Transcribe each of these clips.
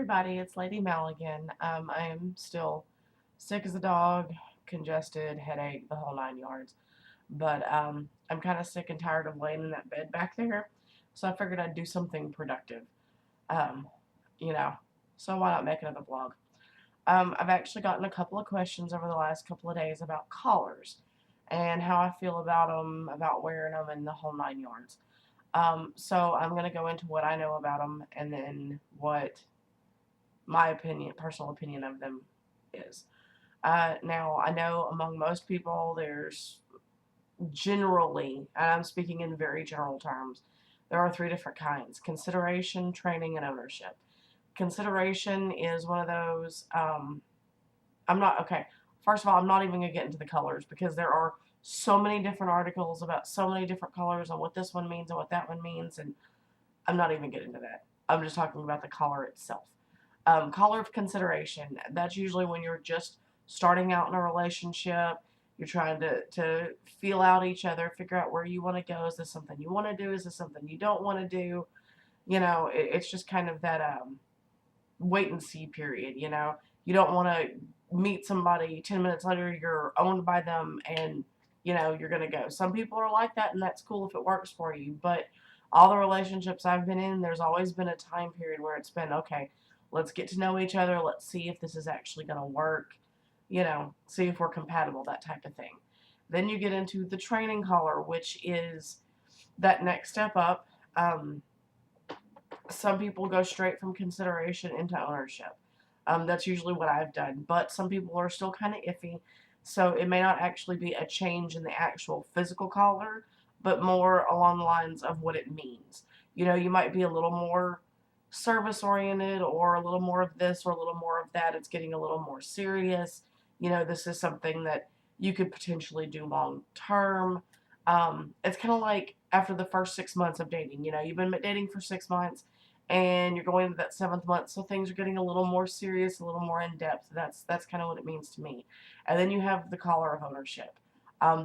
everybody, it's Lady Mal again. I am still sick as a dog, congested, headache, the whole nine yards. But I'm kind of sick and tired of laying in that bed back there, so I figured I'd do something productive. Um, you know, so why not make another vlog? I've actually gotten a couple of questions over the last couple of days about collars and how I feel about them, about wearing them, and the whole nine yards. So I'm going to go into what I know about them and then what my opinion, personal opinion of them is. Now, I know among most people, there's generally, and I'm speaking in very general terms, there are three different kinds: consideration, training, and ownership. Consideration is one of those, I'm not, okay, first of all, I'm not even going to get into the colors because there are so many different articles about so many different colors and what this one means and what that one means, and I'm not even getting into that. I'm just talking about the collar itself. Collar of consideration, that's usually when you're just starting out in a relationship. You're trying to feel out each other, figure out where you want to go. Is this something you want to do? Is this something you don't want to do? It's just kind of that wait and see period. You don't want to meet somebody 10 minutes later, you're owned by them, and you're going to go. Some people are like that, and that's cool if it works for you. But all the relationships I've been in, there's always been a time period where it's been, okay, let's get to know each other. Let's see if this is actually going to work. See if we're compatible, that type of thing. Then you get into the training collar, which is that next step up. Some people go straight from consideration into ownership. That's usually what I've done, but some people are still kind of iffy, so it may not actually be a change in the actual physical collar, but more along the lines of what it means. You might be a little more service oriented, or a little more of this, or a little more of that. It's getting a little more serious. This is something that you could potentially do long term. It's kind of like after the first 6 months of dating. You've been dating for 6 months and you're going into that seventh month, so things are getting a little more serious, a little more in depth. That's kind of what it means to me. And then you have the collar of ownership.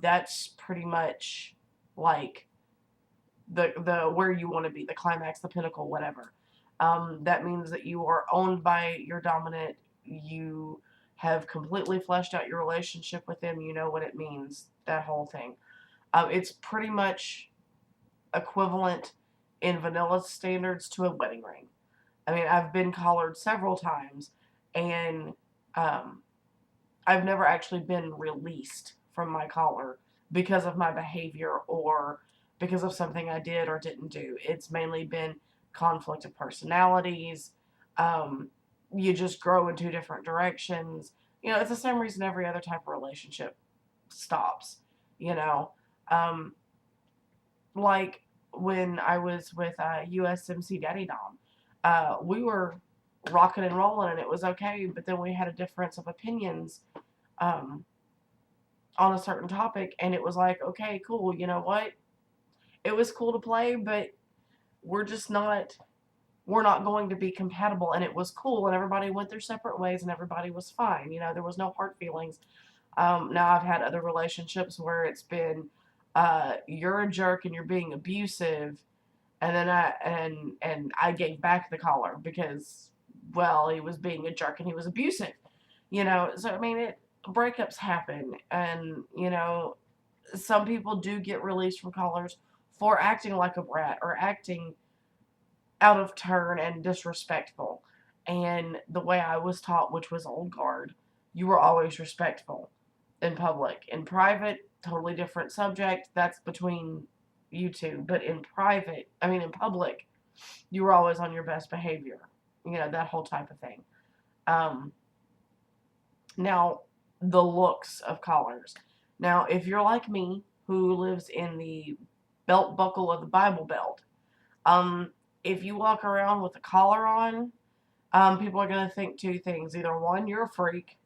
That's pretty much like the where you want to be, the climax, the pinnacle, whatever. That means that you are owned by your dominant. You have completely fleshed out your relationship with them. You know what it means. That whole thing. It's pretty much equivalent in vanilla standards to a wedding ring. I mean, I've been collared several times, and um, I've never actually been released from my collar because of my behavior or because of something I did or didn't do. It's mainly been conflict of personalities. Um, you just grow in two different directions. It's the same reason every other type of relationship stops. You know, um, like when I was with USMC Daddy Dom, we were rocking and rolling and it was okay, but then we had a difference of opinions um, on a certain topic, and it was like, okay, cool, you know what? It was cool to play, but we're just not. We're not going to be compatible, and it was cool, and everybody went their separate ways, and everybody was fine. There was no hard feelings. Now I've had other relationships where it's been, you're a jerk and you're being abusive, and then I gave back the collar because, well, he was being a jerk and he was abusive. So I mean, breakups happen, and some people do get released from collars for acting like a brat or acting out of turn and disrespectful. And the way I was taught, which was old guard, you were always respectful in public. In private, totally different subject. That's between you two. But in public, you were always on your best behavior. That whole type of thing. Um, Now, the looks of collars. Now, if you're like me, who lives in the belt buckle of the Bible Belt, um, if you walk around with a collar on, people are going to think two things. Either one, you're a freak,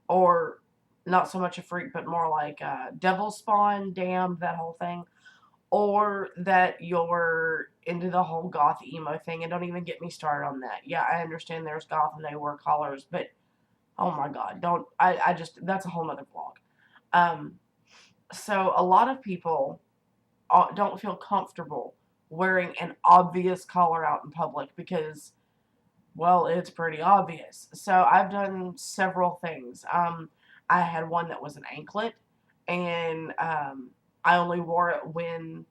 or not so much a freak, but more like devil spawn, damned, that whole thing, or that you're into the whole goth emo thing. And don't even get me started on that. Yeah, I understand there's goth and they wear collars, but oh my god, don't I just that's a whole nother vlog. Um, so a lot of people don't feel comfortable wearing an obvious collar out in public because Well, it's pretty obvious. So I've done several things. I had one that was an anklet, and I only wore it when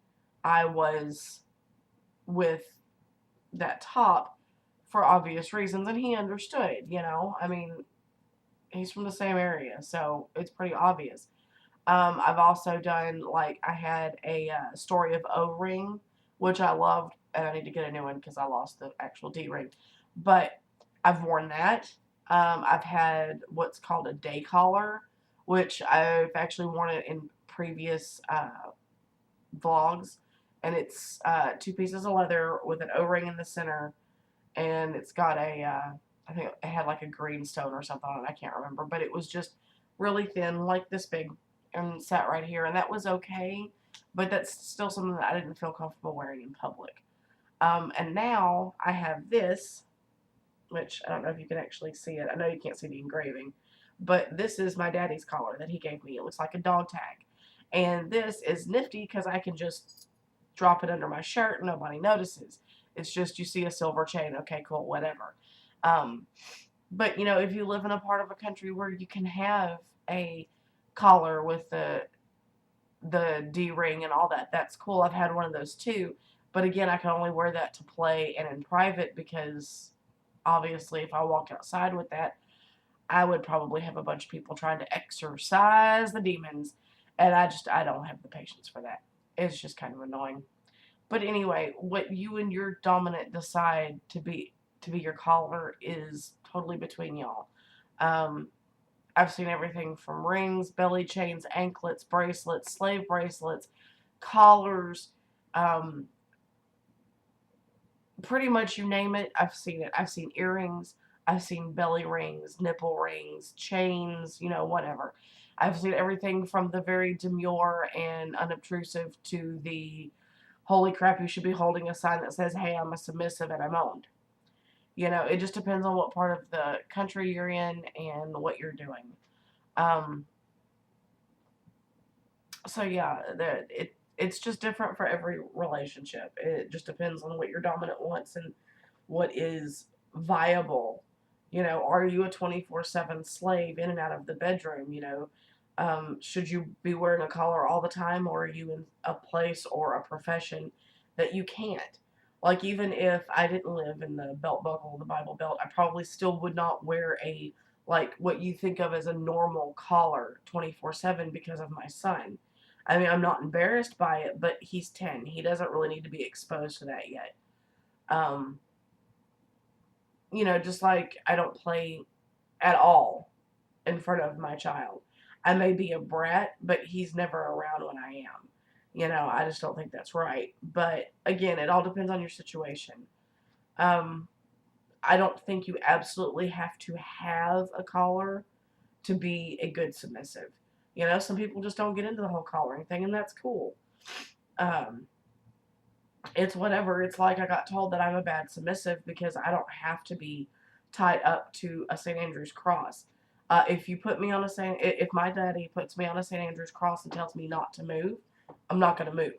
I was with that top for obvious reasons, and he understood. I mean, he's from the same area, so it's pretty obvious. I've also done, like, I had a Story of O-ring, which I loved, and I need to get a new one because I lost the actual D-ring. But I've worn that. I've had what's called a day collar, which I've actually worn it in previous vlogs. And it's two pieces of leather with an O-ring in the center, and it's got I think it had like a green stone or something on it. I can't remember, but it was just really thin, like this big, and sat right here, and that was okay. But that's still something that I didn't feel comfortable wearing in public. And now I have this, which I don't know if you can actually see it. I know you can't see the engraving, but this is my daddy's collar that he gave me. It looks like a dog tag. And this is nifty because I can just drop it under my shirt and nobody notices. It's just you see a silver chain, okay, cool, whatever. Um, but if you live in a part of a country where you can have a collar with the D ring and all that, that's cool. I've had one of those too. But again, I can only wear that to play and in private because obviously if I walked outside with that, I would probably have a bunch of people trying to exorcise the demons. And I don't have the patience for that. It's just kind of annoying. But anyway, what you and your dominant decide to be your collar is totally between y'all. Um, I've seen everything from rings, belly chains, anklets, bracelets, slave bracelets, collars, um, pretty much you name it, I've seen it. I've seen earrings, I've seen belly rings, nipple rings, chains, whatever. I've seen everything from the very demure and unobtrusive to the holy crap, you should be holding a sign that says, hey, I'm a submissive and I'm owned. It just depends on what part of the country you're in and what you're doing. Um, so yeah, it's just different for every relationship. It just depends on what your dominant wants and what is viable. Are you a 24/7 slave in and out of the bedroom? Should you be wearing a collar all the time, or are you in a place or a profession that you can't? Like, even if I didn't live in the belt buckle, the Bible Belt, I probably still would not wear a, like, what you think of as a normal collar 24/7 because of my son. I mean, I'm not embarrassed by it, but he's 10. He doesn't really need to be exposed to that yet. Um, just like I don't play at all in front of my child. I may be a brat, but he's never around when I am. I just don't think that's right. But again, it all depends on your situation. Um, I don't think you absolutely have to have a collar to be a good submissive. Some people just don't get into the whole collaring thing, and that's cool. Um, it's whatever. It's like I got told that I'm a bad submissive because I don't have to be tied up to a St. Andrew's cross. If you put me on if my daddy puts me on a St. Andrew's cross and tells me not to move, I'm not going to move.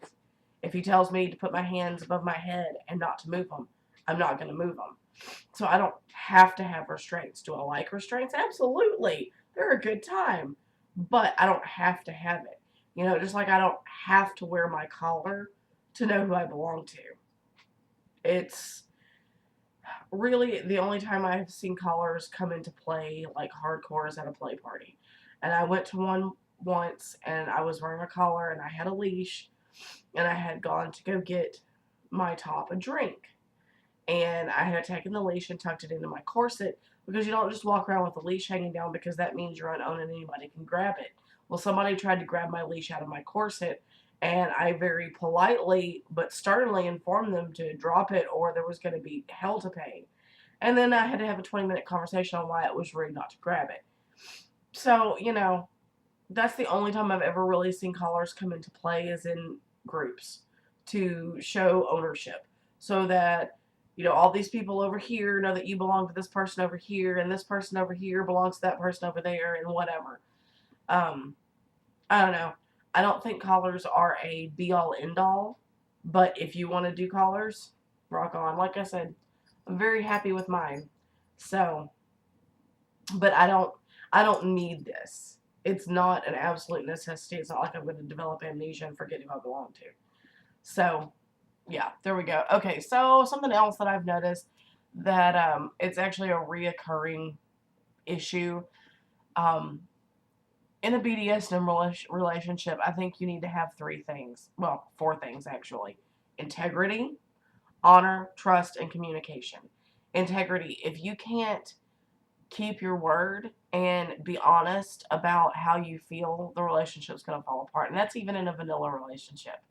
If he tells me to put my hands above my head and not to move them, I'm not going to move them. So I don't have to have restraints. Do I like restraints? Absolutely. They're a good time. But I don't have to have it. Just like I don't have to wear my collar to know who I belong to. It's really the only time I've seen collars come into play like hardcore is at a play party. And I went to one once and I was wearing a collar and I had a leash and I had gone to go get my top a drink. And I had taken the leash and tucked it into my corset because you don't just walk around with the leash hanging down because that means you're unowned and anybody can grab it. Well, somebody tried to grab my leash out of my corset, and I very politely but sternly informed them to drop it or there was going to be hell to pay. And then I had to have a 20-minute conversation on why it was rude not to grab it. So, that's the only time I've ever really seen collars come into play is in groups to show ownership so that all these people over here know that you belong to this person over here and this person over here belongs to that person over there and whatever. um I don't know. I don't think collars are a be all end all, but if you want to do collars, rock on. Like I said, I'm very happy with mine. So, but I don't need this. It's not an absolute necessity. It's not like I'm going to develop amnesia and forget who I belong to. So, yeah, there we go. Okay, so something else that I've noticed that it's actually a reoccurring issue. Um, in a BDSM relationship, I think you need to have three things. Well, four things actually: integrity, honor, trust, and communication. Integrity. If you can't keep your word and be honest about how you feel, the relationship's going to fall apart. And that's even in a vanilla relationship.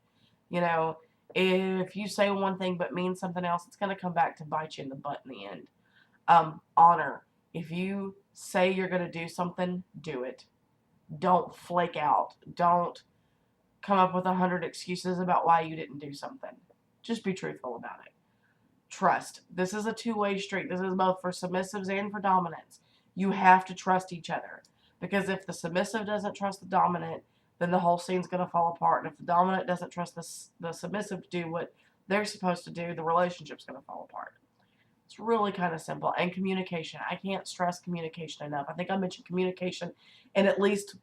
You know, if you say one thing but mean something else, it's going to come back to bite you in the butt in the end. Honor. If you say you're going to do something, do it. Don't flake out. Don't come up with 100 excuses about why you didn't do something. Just be truthful about it. Trust. This is a two-way street. This is both for submissives and for dominants. You have to trust each other. Because if the submissive doesn't trust the dominant, then the whole scene's going to fall apart. And if the dominant doesn't trust the submissive to do what they're supposed to do, the relationship's going to fall apart. It's really kind of simple. And communication. I can't stress communication enough. I think I mentioned communication and at least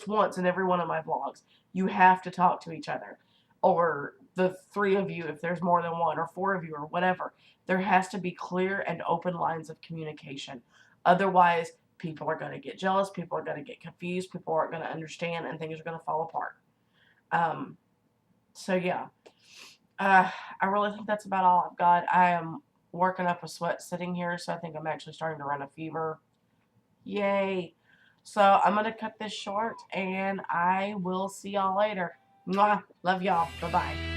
once in every one of my vlogs. You have to talk to each other. Or the three of you if there's more than one, or four of you, or whatever. There has to be clear and open lines of communication. Otherwise, people are going to get jealous, people are going to get confused, people aren't going to understand, and things are going to fall apart. Um, so yeah. I really think that's about all I've got. I am working up a sweat sitting here, so I think I'm actually starting to run a fever. Yay. So I'm going to cut this short, and I will see y'all later. Mwah. Love y'all. Bye-bye.